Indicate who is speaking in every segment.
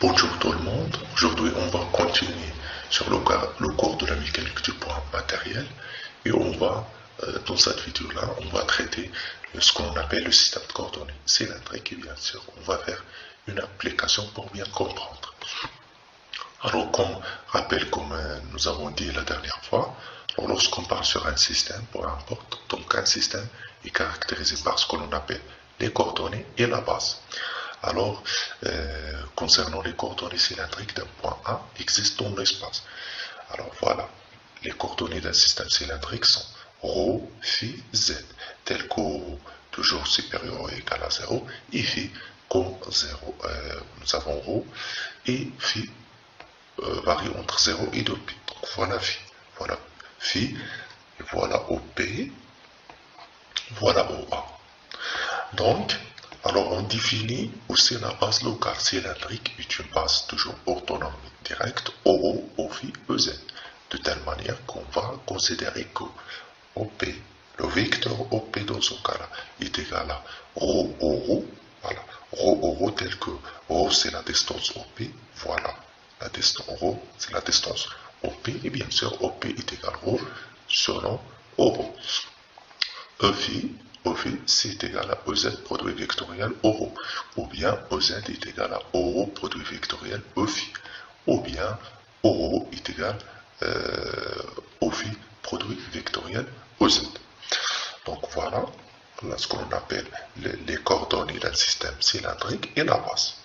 Speaker 1: Bonjour tout le monde, aujourd'hui on va continuer sur le cours de la mécanique du point matériel et dans cette vidéo-là, on va traiter ce qu'on appelle le système de coordonnées cylindriques et bien sûr on va faire une application pour bien comprendre. Alors comme nous avons dit la dernière fois, lorsqu'on parle sur un système, peu importe, donc un système est caractérisé par ce que l'on appelle les coordonnées et la base. Alors, concernant les coordonnées cylindriques d'un point A existent dans l'espace. Alors voilà, les coordonnées d'un système cylindrique sont ρ, phi, z, tel que toujours supérieur ou égal à 0, et phi comme 0. Nous avons ρ et phi varie entre 0 et 2π. Donc voilà phi, et voilà OP, voilà OA. Donc, alors on définit aussi la base locale cylindrique est une base toujours orthonormée directe OO, OPhi, EZ, de telle manière qu'on va considérer que OP, le vecteur OP dans ce cas-là, est égal à ρ ρ, voilà, ρ ρ tel que ρ c'est la distance OP, voilà, la distance ρ c'est la distance OP, et bien sûr OP est égal à ρ selon ρ. EPhi, c'est égal à EZ produit vectoriel euro, ou bien EZ est égal à euro produit vectoriel EPhi, ou bien euro est égal à EPhi produit vectoriel EZ. Donc voilà ce qu'on appelle les coordonnées d'un système cylindrique et la base.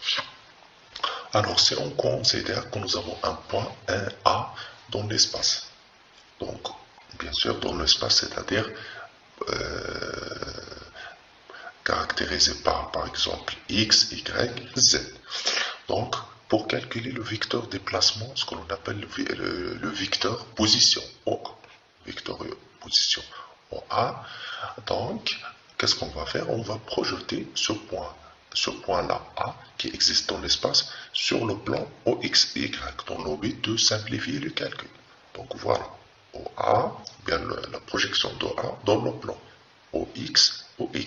Speaker 1: Alors si on considère que nous avons un point 1A dans l'espace, donc bien sûr dans l'espace, c'est-à-dire caractérisé par exemple x, y, z. Donc, pour calculer le vecteur déplacement, ce que l'on appelle le vecteur position, vecteur position en A, donc, qu'est-ce qu'on va faire? On va projeter ce point-là, A, qui existe dans l'espace, sur le plan OX et Y, dans le but de simplifier le calcul. Donc voilà, OA, bien la projection de A dans le plan OX, OY.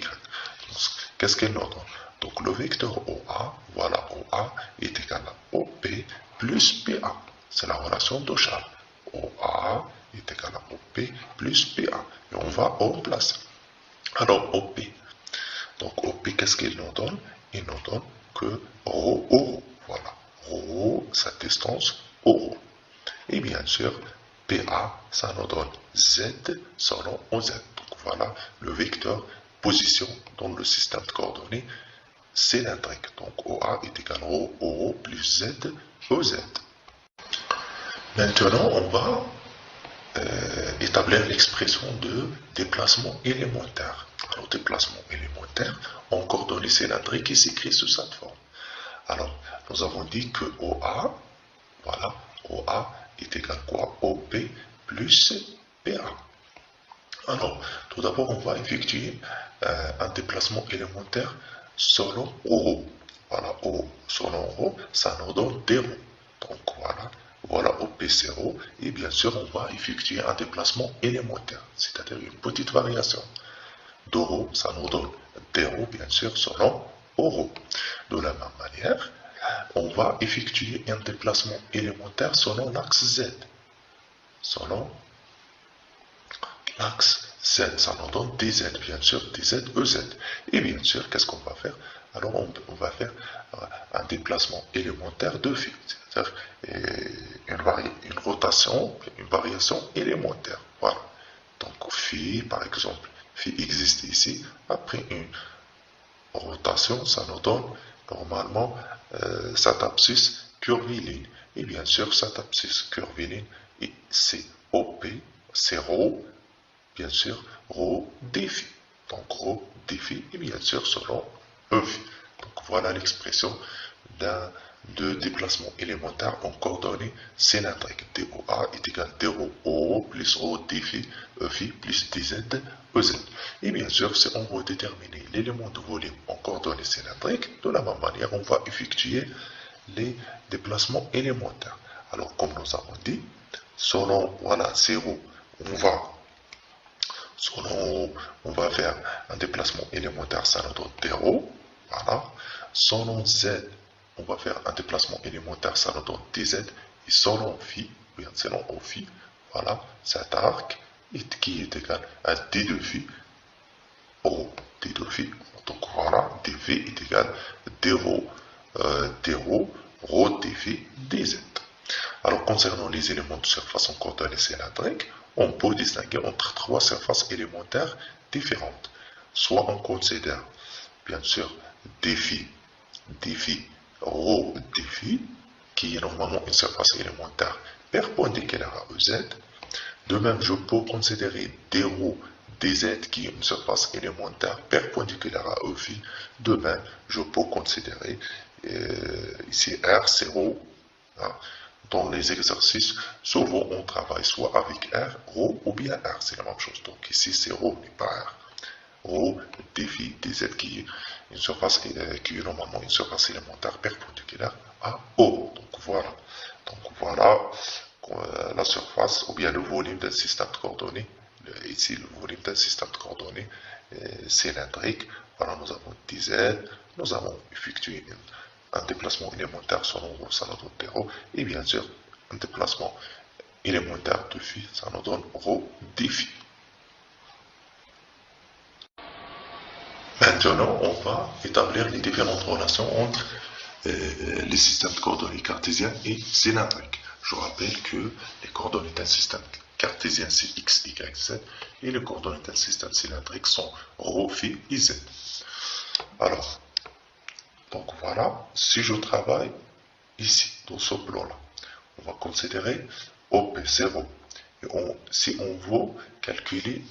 Speaker 1: Qu'est-ce qu'elle nous donne? Donc le vecteur OA, voilà, OA est égal à OP plus PA. C'est la relation de Charles. OA est égal à OP plus PA. Et on va remplacer. Alors OP. Donc OP, qu'est-ce qu'il nous donne? Il nous donne que ρ euro. Voilà. Ρ, sa distance euro. Et bien sûr, PA, ça nous donne Z selon OZ. Donc voilà le vecteur position dans le système de coordonnées cylindrique. Donc OA est égal à ρ euro plus Z EZ. Maintenant, on va établir l'expression de déplacement élémentaire. Alors, déplacement élémentaire en coordonnées cylindriques, il s'écrit sous cette forme. Alors, nous avons dit que OA, voilà, OA est égal à quoi? OP plus PA. Alors, tout d'abord, on va effectuer un déplacement élémentaire selon ρ. Voilà, selon ρ, ça nous donne des ρ. Donc voilà OP0. Et bien sûr, on va effectuer un déplacement élémentaire, c'est-à-dire une petite variation. De ρ, ça nous donne des ρ, bien sûr, selon ρ. De la même manière, on va effectuer un déplacement élémentaire selon l'axe Z. Selon l'axe Z, ça nous donne dz, bien sûr, dz, ez. Et bien sûr, qu'est-ce qu'on va faire? Alors, on va faire un déplacement élémentaire de phi, c'est-à-dire une rotation, une variation élémentaire. Voilà. Donc, phi, par exemple, phi existe ici. Après une rotation, ça nous donne normalement cet abscisse curviligne. Et bien sûr, cet abscisse curviligne, c'est OP, c'est ρ, bien sûr, ρ dφ. Donc, ρ dφ est bien sûr selon EPhi. Donc, voilà l'expression de déplacement élémentaire en coordonnées cylindriques. DOA est égal à dρ ρ plus ρ dφ EPhi plus dz EZ. Et bien sûr, si on veut déterminer l'élément de volume en coordonnées cylindriques, de la même manière, on va effectuer les déplacements élémentaires. Alors, comme nous avons dit, selon, voilà, 0, on va faire un déplacement élémentaire, ça nous donne 0. Voilà. Selon Z, on va faire un déplacement élémentaire, ça nous donne dz, et selon phi, bien selon O phi, voilà, cet arc qui est égal à d de phi, O d de phi, donc voilà, dv est égal à d rho, rho dv dz. Alors, concernant les éléments de surface en coordonnées cylindriques, on peut distinguer entre trois surfaces élémentaires différentes. Soit on considère, bien sûr, dφ, rho dφ, qui est normalement une surface élémentaire perpendiculaire à EZ. De même, je peux considérer d rho dz, qui est une surface élémentaire perpendiculaire à EφI. De même, je peux considérer ici R, c'est rho. Hein. Dans les exercices, souvent on travaille soit avec R, rho ou bien R, c'est la même chose. Donc ici c'est rho et pas R. Rho dφ dz qui est une surface qui est normalement une surface élémentaire perpendiculaire à O. Donc voilà la surface ou bien le volume d'un système de coordonnées. Ici le volume d'un système de coordonnées cylindrique. Voilà, nous avons dz, nous avons effectué un déplacement élémentaire selon rho, ça nous donne rho, et bien sûr, un déplacement élémentaire de phi, ça nous donne rho dφ. Maintenant, on va établir les différentes relations entre les systèmes de coordonnées cartésiens et cylindriques. Je rappelle que les coordonnées d'un système cartésien, c'est x, y, z, et les coordonnées d'un système cylindrique sont rho, phi et z. Alors, donc voilà, si je travaille ici, dans ce plan-là, on va considérer OP0. Et si on veut calculer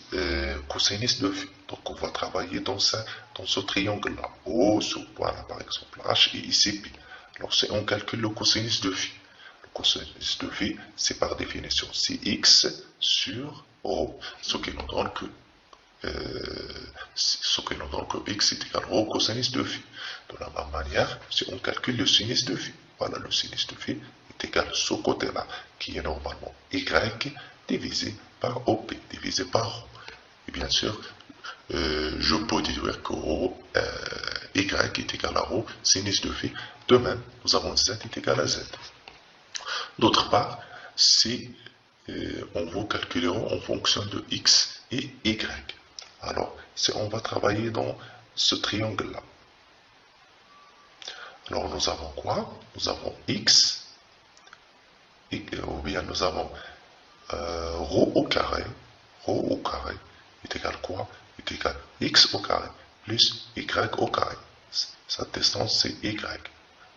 Speaker 1: cosinus de phi, donc on va travailler dans ce triangle-là. O, ce point-là, par exemple, H et ici P. Alors si on calcule le cosinus de phi, le cosinus de phi, c'est par définition, c'est x sur rho, ce qui nous donne que x est égal à rho cosinus de phi. De la même manière, si on calcule le sinus de phi, voilà, le sinus de phi est égal à ce côté-là, qui est normalement y divisé par OP, divisé par rho. Et bien sûr, je peux déduire que rho, y est égal à rho sinus de phi. De même, nous avons z est égal à z. D'autre part, si on veut calculer rho en fonction de x et y, alors si on va travailler dans ce triangle-là, alors nous avons quoi? Nous avons x, ou bien nous avons rho au carré est égal à quoi? Est égal à x au carré plus y au carré. Sa distance c'est y.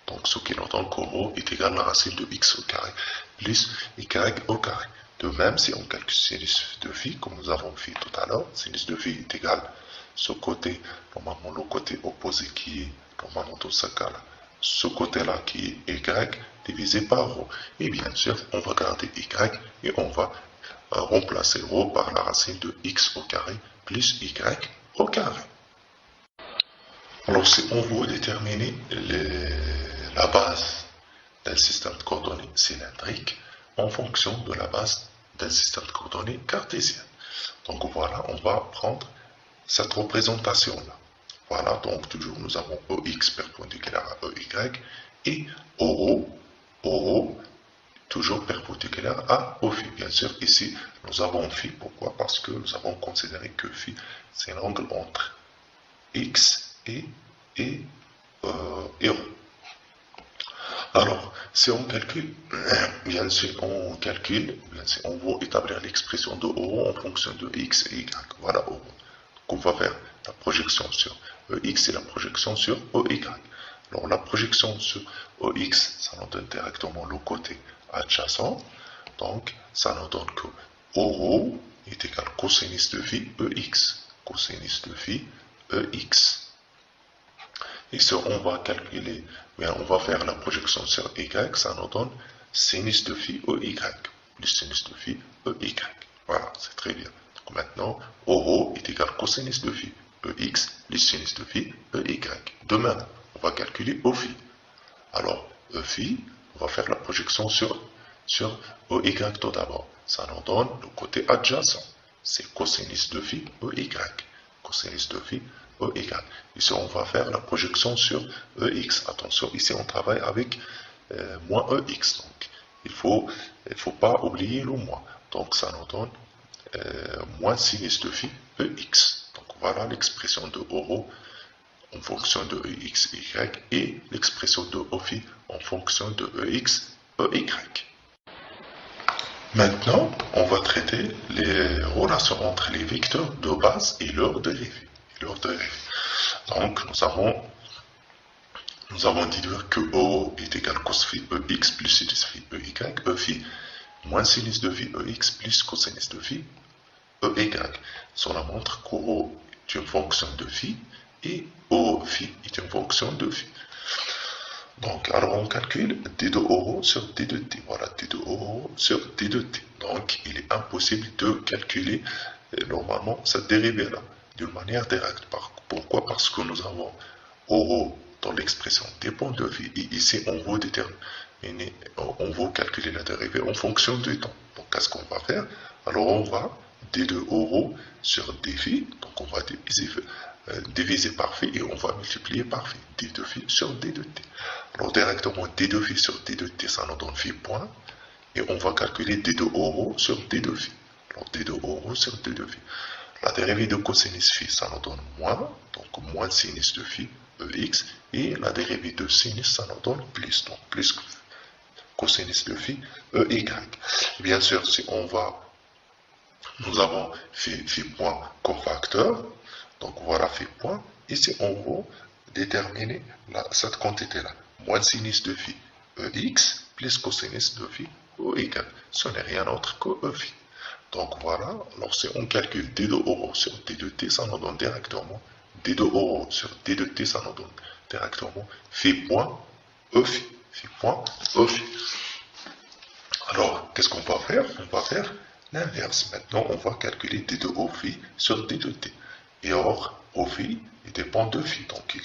Speaker 1: Donc ce qui nous donne que rho est égal à la racine de x au carré plus y au carré. De même, si on calcule sinus de phi, comme nous avons fait tout à l'heure, sinus de phi est égal à ce côté, normalement le côté opposé qui est, normalement dans ce cas-là, ce côté-là qui est y divisé par rho. Et bien sûr, on va garder y et on va remplacer rho par la racine de x au carré plus y au carré. Alors si on veut déterminer la base d'un système de coordonnées cylindrique en fonction de la base d'un système de coordonnées cartésien. Donc voilà, on va prendre cette représentation-là. Voilà, donc toujours nous avons EX perpendiculaire à EY et OO toujours perpendiculaire à OφI. Bien sûr, ici, nous avons phi. Pourquoi? Parce que nous avons considéré que phi, c'est l'angle entre X et ρ. Alors, si on calcule, bien sûr, on veut établir l'expression de O en fonction de X et Y. Voilà O. Donc, on va faire la projection sur X et la projection sur EY. Alors, la projection sur EX, ça nous donne directement le côté adjacent. Donc, ça nous donne que O est égal à cosinus de phi EX. Cosinus de phi EX. Et si on va calculer, bien, on va faire la projection sur y, ça nous donne sinus de phi EY, plus sinus de phi EY. Voilà, c'est très bien. Donc maintenant, ρ est égal à cosinus de phi EX, plus sinus de phi EY. De même, on va calculer OφI. Alors, EφI, on va faire la projection sur EY tout d'abord. Ça nous donne le côté adjacent. C'est cosinus de phi EY. Cosinus de phi E égale. Ici, on va faire la projection sur EX. Attention, ici, on travaille avec moins EX. Donc, il faut pas oublier le moins. Donc, ça nous donne moins sinus de phi EX. Donc, voilà l'expression de euro en fonction de EX, Y et l'expression de OPhi en fonction de EX, EY. Maintenant, on va traiter les relations entre les vecteurs de base et leurs dérivés. Donc, nous avons dit que O est égal à cos phi EX plus sinus phi EY, E phi moins sinus de phi EX plus cosinus de phi EY. Cela montre qu'O est une fonction de phi et O phi est une fonction de phi. Donc, alors on calcule d de euro sur d de t. Voilà, d de euro sur d de t. Donc, il est impossible de calculer normalement cette dérivée-là d'une manière directe. Pourquoi? Parce que nous avons euro dans l'expression dépend de phi et ici on veut déterminer, on veut calculer la dérivée en fonction du temps. Donc, qu'est-ce qu'on va faire? Alors, on va d de euro sur d phi. Donc, on va diviser par phi et on va multiplier par phi. D de phi sur d de t. Alors directement d de phi sur d de t, ça nous donne phi point. Et on va calculer d de euro sur d de phi. Alors d de euro sur d de phi. La dérivée de cosinus phi, ça nous donne moins. Donc moins sinus de phi, EX. Et la dérivée de sinus, ça nous donne plus. Donc plus cosinus de phi, EY. Bien sûr, si on va, nous avons phi point comme facteur. Donc voilà phi point. Ici, on va déterminer cette quantité-là. Moins sinus de phi EX plus cosinus de phi EY. Ce n'est rien d'autre que E phi. Donc voilà, alors si on calcule d de euro sur d de t, ça nous donne directement d de euro sur d de t, ça nous donne directement phi point E phi. Phi point E phi. Alors, qu'est-ce qu'on va faire? On va faire l'inverse. Maintenant, on va calculer d de O phi sur d de t. Et or, O phi, il dépend de phi. Donc, il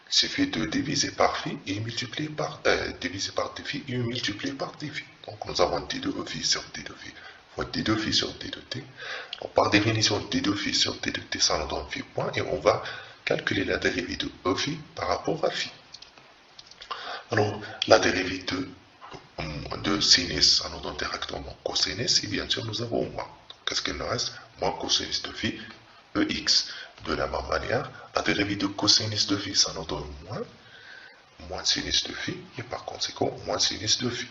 Speaker 1: suffit de diviser par phi et multiplier par diviser par d phi et multiplier par d phi. Donc, nous avons d de E phi sur d de phi fois d de phi sur d de t. Donc, par définition, d de phi sur d de t, ça nous donne phi point. Et on va calculer la dérivée de E phi par rapport à phi. Alors, la dérivée de sinus, ça nous donne directement cosinus. Et bien sûr, nous avons moins. Qu'est-ce qu'il nous reste? Moins cosinus de phi EX. De la même manière, la dérivée de cosinus de phi, ça nous donne moins sinus de phi, et par conséquent, moins sinus de phi.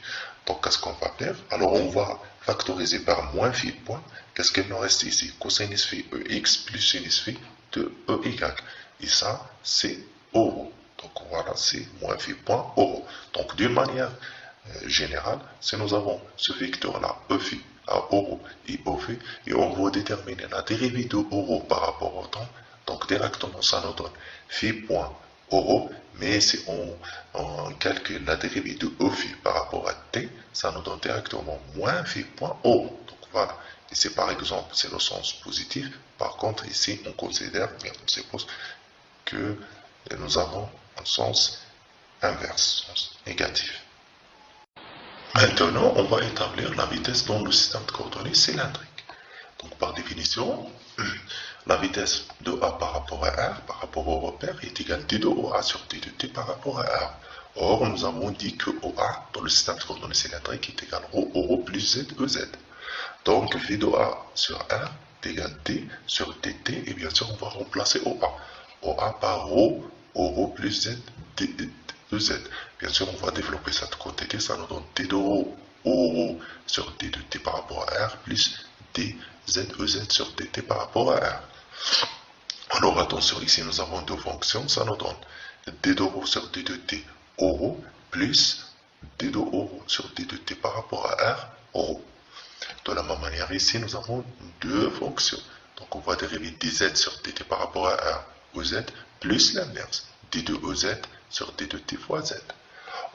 Speaker 1: Donc, qu'est-ce qu'on va faire? Alors, on va factoriser par moins phi point. Qu'est-ce qu'il nous reste ici? Cosinus phi EX plus sinus phi de EY. Et ça, c'est euro. Donc, voilà, c'est moins phi point euro. Donc, d'une manière générale, si nous avons ce vecteur-là, E phi, à euro et OV, et on veut déterminer la dérivée de euro par rapport au temps, donc directement ça nous donne phi point euro, mais si on calcule la dérivée de phi par rapport à t, ça nous donne directement moins phi point euro. Donc voilà, ici par exemple c'est le sens positif, par contre ici on considère, bien on suppose que nous avons un sens inverse, sens négatif. Maintenant, on va établir la vitesse dans le système de coordonnées cylindrique. Donc, par définition, la vitesse de A par rapport à R, par rapport au repère, est égale d de OA sur d de t par rapport à R. Or, nous avons dit que OA dans le système de coordonnées cylindrique est égal à ρ plus Z, EZ. Donc, v de A sur R est égal à d sur dt, et bien sûr, on va remplacer OA. OA par ρ plus Z, EZ. Bien sûr, on va développer cette quantité, ça nous donne d de ρ sur d de t par rapport à R plus d z EZ sur dt par rapport à R. Alors attention, ici nous avons deux fonctions, ça nous donne d de ρ sur d de t euro plus d de ρ sur d de t par rapport à R euro. De la même manière, ici nous avons deux fonctions. Donc on va dériver dz sur dt par rapport à R EZ plus l'inverse, d de EZ sur d de t fois z.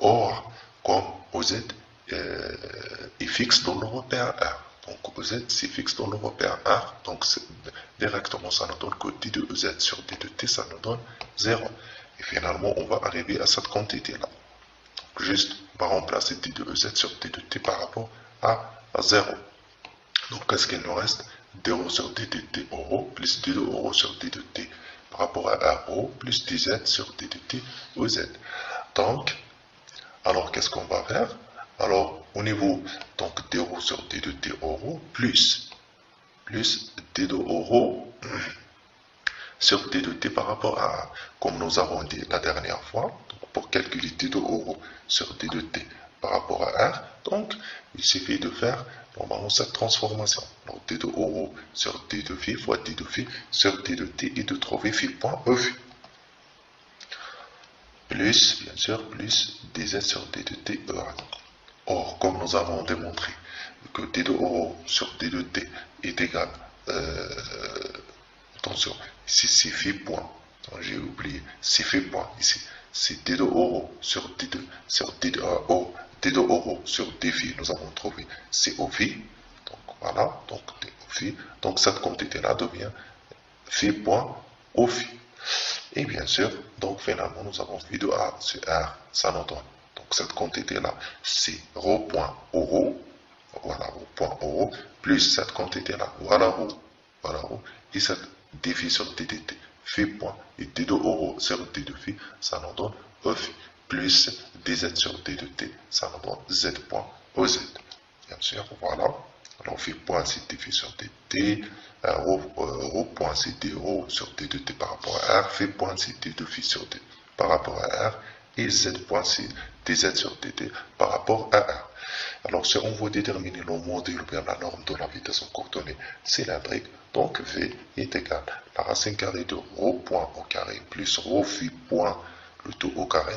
Speaker 1: Or, comme OZ est fixe dans le repère R, donc OZ c'est fixe dans le repère R, donc directement ça nous donne que d de EZ sur d de t, ça nous donne 0. Et finalement, on va arriver à cette quantité-là. Juste, on va remplacer d de EZ sur d de t par rapport à 0. Donc, qu'est-ce qu'il nous reste? d euro sur d de t euro plus d de euro sur d de t par rapport à R rho plus dz sur d de t au z. Donc, alors qu'est-ce qu'on va faire? Alors, au niveau donc d rho sur d de t au rho plus d de rho sur d de t par rapport à A. Comme nous avons dit la dernière fois, donc pour calculer d de rho sur d de t par rapport à R, donc il suffit de faire normalement cette transformation. Donc d de rho sur d de phi fois d de phi sur d de t et de trouver phi point e phi. Plus, bien sûr, plus dz sur d de t e A. Or, comme nous avons démontré que d de rho sur d de t est égal, attention, ici c'est phi point, j'ai oublié, c'est phi point ici, c'est d de rho sur d de, d de rho sur d phi, nous avons trouvé c'est o phi, donc voilà, donc d o phi, donc cette quantité-là devient phi point o phi. Et bien sûr, donc finalement, nous avons phi de A sur R, ça nous donne. Donc cette quantité-là, c'est rho point o rho, voilà, rho point o rho, plus cette quantité-là, voilà rho, et cette d phi sur d de t, phi point, et d de rho sur d de phi, ça nous donne e phi, plus dz sur d de t, ça nous donne z point oz. Bien sûr, voilà. Alors phi point c'est d phi sur d de t, rho point c'est d rho sur d de t par rapport à R, phi point c'est d de phi sur d par rapport à R, et z point c'est dz sur dt par rapport à R. Alors si on veut déterminer le module ou bien la norme de la vitesse en coordonnées cylindrique, donc V est égal à la racine carrée de rho point au carré plus rho phi point le tout au carré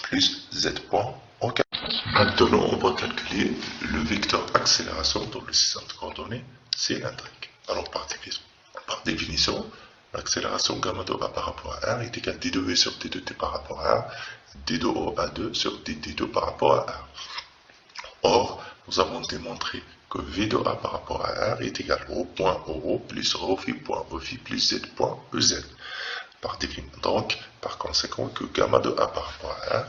Speaker 1: plus z point au carré. Maintenant, on va calculer le vecteur accélération dans le système de coordonnées cylindrique. Alors, par définition, l'accélération gamma de A par rapport à R est égale à d de V sur d de t par rapport à R, d de O à 2 sur d de 2 par rapport à R. Or, nous avons démontré que V de A par rapport à R est égal à rho point o rho plus rho phi point o phi plus z point ez. Donc, par conséquent, que gamma de A par rapport à R,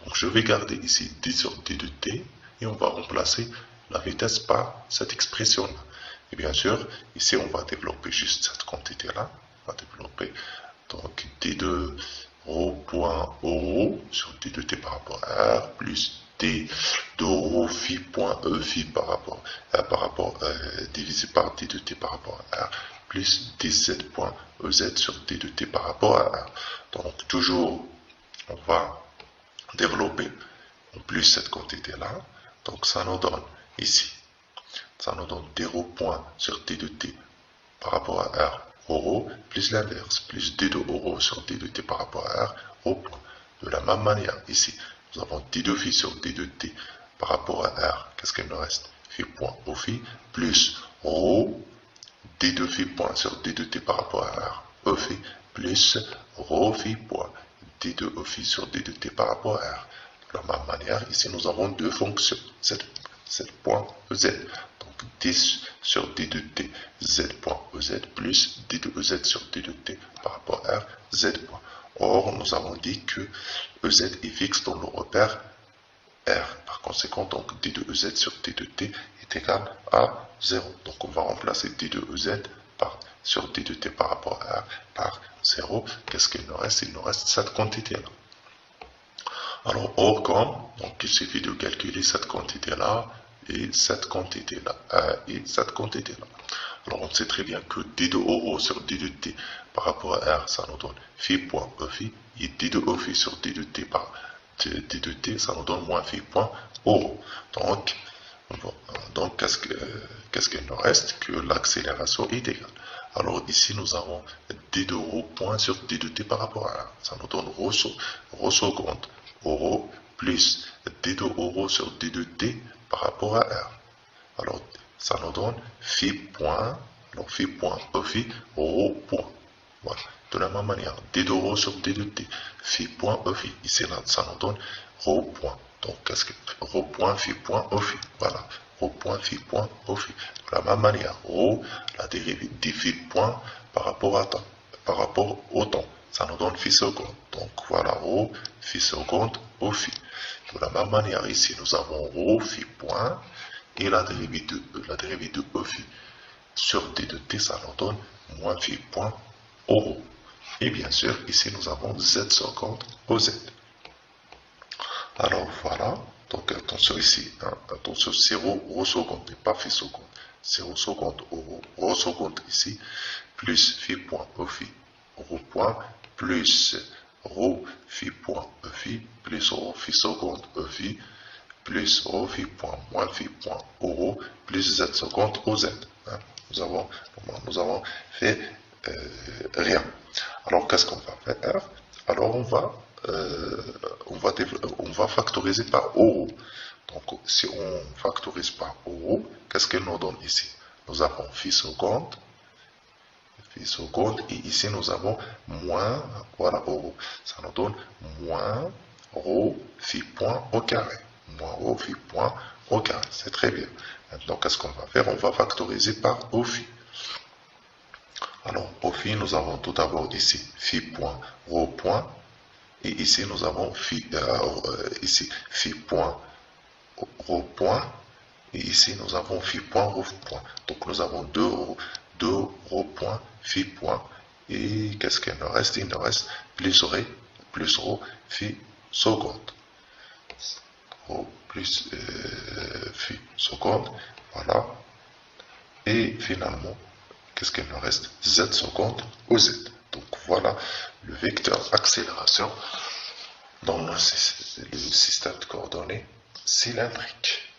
Speaker 1: donc je vais garder ici d sur d de t, et on va remplacer la vitesse par cette expression-là. Et bien sûr, ici on va développer juste cette quantité-là, on va développer donc d de rho point o rho sur d de t par rapport à R, plus d de rho phi point e phi par rapport divisé par d de t par rapport à R, plus dz point ez sur d de t par rapport à R. Donc toujours, on va développer en plus cette quantité-là. Donc ça nous donne ici, ça nous donne d rho point sur d de t par rapport à R, rho, plus l'inverse, plus d de rho sur d de t par rapport à R, rho point. De la même manière, ici, nous avons d de phi sur d de t par rapport à R. Qu'est-ce qu'il nous reste? Phi point o phi, plus rho, d de phi point sur d de t par rapport à R, e phi, plus rho phi point d de e phi sur d de t par rapport à R. De la même manière, ici, nous avons deux fonctions, z point ez. Donc, d sur d de t, z point ez, plus d de ez sur d de t par rapport à R, z point. Or, nous avons dit que ez est fixe dans le repère R. Par conséquent, donc d de ez sur d de t est égal à 0. Donc, on va remplacer d de ez sur d de t par rapport à R par 0. Qu'est-ce qu'il nous reste? Il nous reste cette quantité-là. Alors, or, comme, donc il suffit de calculer cette quantité-là et cette quantité-là et cette quantité-là. Alors, on sait très bien que d de rho sur d de t par rapport à R, ça nous donne phi point e phi, et d de e phi sur d de t par d de t, ça nous donne moins phi point o rho. Donc qu'est-ce qu'il nous reste? Que l'accélération est égale. Alors ici, nous avons d de rho point sur d de t par rapport à R. Ça nous donne rho seconde, rho plus d de rho sur d de t par rapport à R. Alors, ça nous donne phi point, alors phi point e phi, rho point. Voilà. De la même manière, d de rho sur d de t, phi point e phi. Ici, là, ça nous donne rho point. Donc, qu'est-ce que rho point phi point e phi. Voilà. Rho point phi point e phi. De la même manière, rho, la dérivée d phi point par rapport à temps, par rapport au temps. Ça nous donne phi seconde. Donc, voilà, rho phi seconde e phi. De la même manière, ici, nous avons rho phi point et la dérivée de e phi sur d de t, ça nous donne moins phi point o rho. Et bien sûr, ici, nous avons z secondes au z. Alors voilà, donc attention ici, hein, attention, 0 rho seconde n'est pas phi seconde. 0 seconde au rho seconde ici, plus phi point au phi rho point, plus rho phi point e phi, plus rho phi seconde e phi, plus rho phi point moins phi point au rho, plus z seconde au z. Hein. Nous avons fait rien. Alors qu'est-ce qu'on va faire? Alors on va factoriser par euro. Donc si on factorise par euro, qu'est-ce qu'elle nous donne ici? Nous avons phi seconde, et ici nous avons moins, voilà euro. Ça nous donne moins rho phi point au carré. Moins rho phi point au carré. C'est très bien. Maintenant qu'est-ce qu'on va faire? On va factoriser par o phi. Alors, au phi, nous avons tout d'abord ici phi point, rho point, et ici nous avons phi point, rho point, et ici nous avons phi point, rho point. Donc nous avons deux rho point, phi point, et qu'est-ce qu'il nous reste? Il nous reste plus rho, phi seconde. Rho plus phi seconde, voilà. Et finalement, qu'est-ce qu'il nous reste? Z seconde au Z. Donc voilà le vecteur accélération dans le système de coordonnées cylindrique.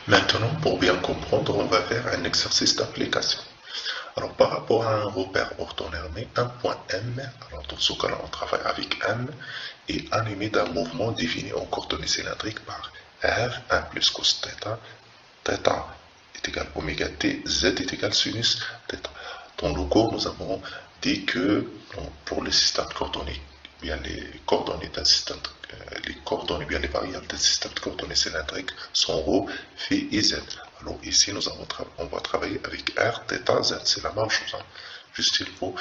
Speaker 1: Maintenant, pour bien comprendre, on va faire un exercice d'application. Alors par rapport à un repère orthonormé, un point M, alors dans ce cas-là on travaille avec M, est animé d'un mouvement défini en coordonnées cylindriques par R, 1 plus cos θ, θ est égal à oméga t, z est égal à sinus θ. Dans le cours, nous avons dit que pour les systèmes de coordonnées, bien les coordonnées d'un système, bien les variables d'un système de coordonnées cylindriques sont ρ, phi et z. Alors ici, on va travailler avec r, θ, z. C'est la même chose. Hein. Juste il faut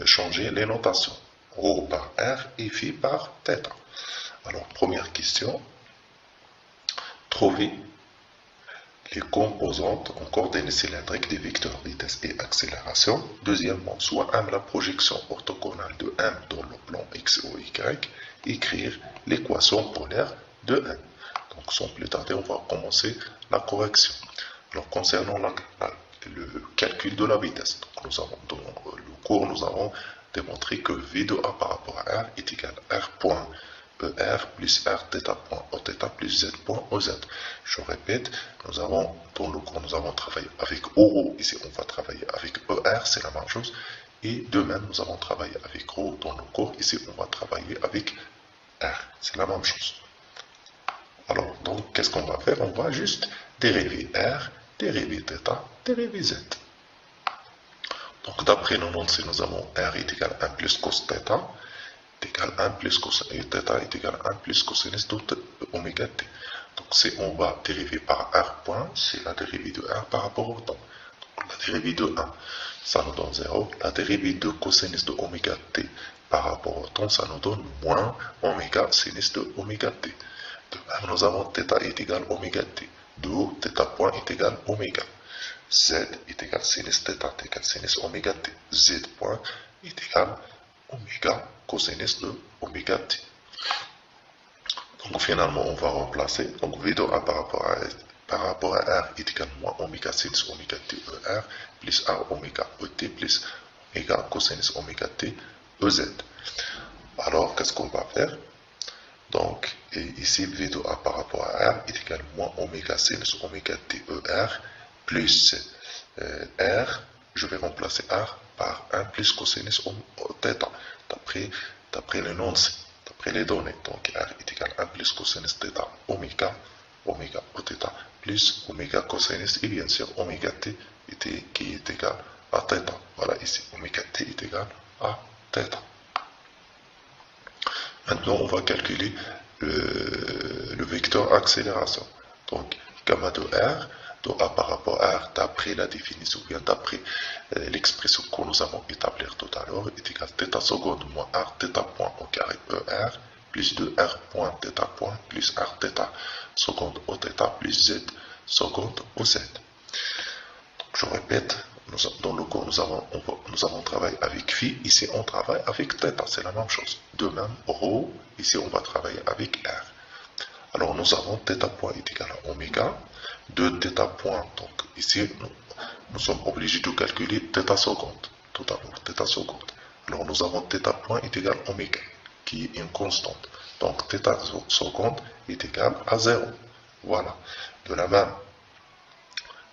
Speaker 1: changer les notations. ρ par r et phi par θ. Alors première question. Trouver les composantes en coordonnées cylindriques des vecteurs vitesse et accélération. Deuxièmement, soit M la projection orthogonale de M dans le plan X ou Y, écrire l'équation polaire de M. Donc sans plus tarder, on va commencer la correction. Alors concernant le calcul de la vitesse, donc dans le cours, nous avons démontré que V de A par rapport à R est égal à R point ER plus R θ point Oθ plus Z point OZ. Je répète, dans le cours, nous avons travaillé avec ORO. Ici, on va travailler avec ER, c'est la même chose. Et de même, nous avons travaillé avec ρ dans le cours. Ici, on va travailler avec R. C'est la même chose. Alors, donc, qu'est-ce qu'on va faire? On va juste dériver R, dériver θ, dériver Z. Donc, d'après nos nombres, nous avons R est égal à 1 plus cos θ est égal à 1 plus cos et θ est égal à 1 plus cosinus d'oméga t. Donc, si on va dériver par R point, c'est la dérivée de R par rapport au temps. Donc, la dérivée de 1, ça nous donne 0. La dérivée de cosinus de oméga t par rapport au temps, ça nous donne moins oméga sinus de oméga t. De même, nous avons θ est égal à oméga t. D'où θ point est égal à oméga. Z est égal à sinus θ est égal à sinus oméga t. Z point est égal à oméga cosinus de oméga t. Donc finalement, on va remplacer. Donc V de A par rapport à R est égal à moins oméga sinus oméga t ER plus R oméga ET plus oméga cosinus oméga t EZ. Alors, qu'est-ce qu'on va faire? Donc, ici, V de A par rapport à R est égal à moins oméga sinus oméga t ER plus R. Je vais remplacer R par 1 plus cosinus θ. D'après les nombres, d'après les données. Donc R est égal à 1 plus cosinus θ oméga Oθ plus oméga cosinus et bien sûr oméga t qui est égal à θ. Voilà ici, oméga t est égal à θ. Maintenant, on va calculer le vecteur accélération. Donc gamma de R, de A par rapport à R, d'après la définition, ou bien d'après l'expression que nous avons établie tout à l'heure, est égal à θ seconde moins R θ point au carré ER, plus 2 R point θ point, plus R θ seconde au θ, plus Z seconde au Z. Donc, je répète, dans le cours, nous avons travaillé avec phi, ici on travaille avec θ, c'est la même chose. De même, ρ, ici on va travailler avec r. Alors nous avons θ point est égal à oméga, de θ point, donc ici nous sommes obligés de calculer θ seconde, tout d'abord θ seconde. Alors nous avons θ point est égal à oméga, qui est une constante. Donc θ seconde est égal à 0. Voilà. De la même,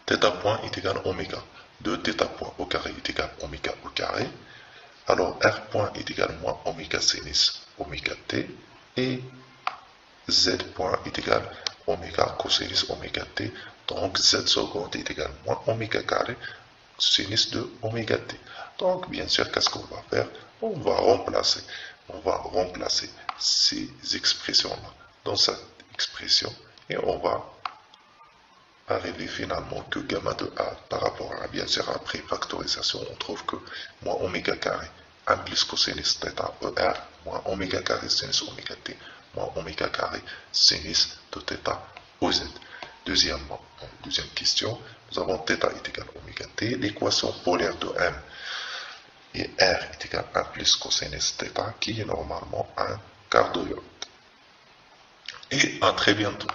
Speaker 1: θ point est égal à oméga. De θ point au carré est égal à oméga au carré. Alors R point est égal à moins oméga sinus oméga t. Et Z point est égal à oméga cosinus oméga t. Donc Z seconde est égal à moins oméga carré sinus de oméga t. Donc bien sûr, qu'est-ce qu'on va faire? On va remplacer ces expressions-là dans cette expression et on va arriver finalement que gamma de A par rapport à, bien sûr, après factorisation, on trouve que moins oméga carré 1 plus cosinus θ ER moins oméga carré sinus oméga t moins oméga carré sinus de θ OZ. Deuxième question, nous avons θ est égal à oméga t, l'équation polaire de M et R est égal à 1 plus cosinus θ qui est normalement un quart de iode. Et à très bientôt.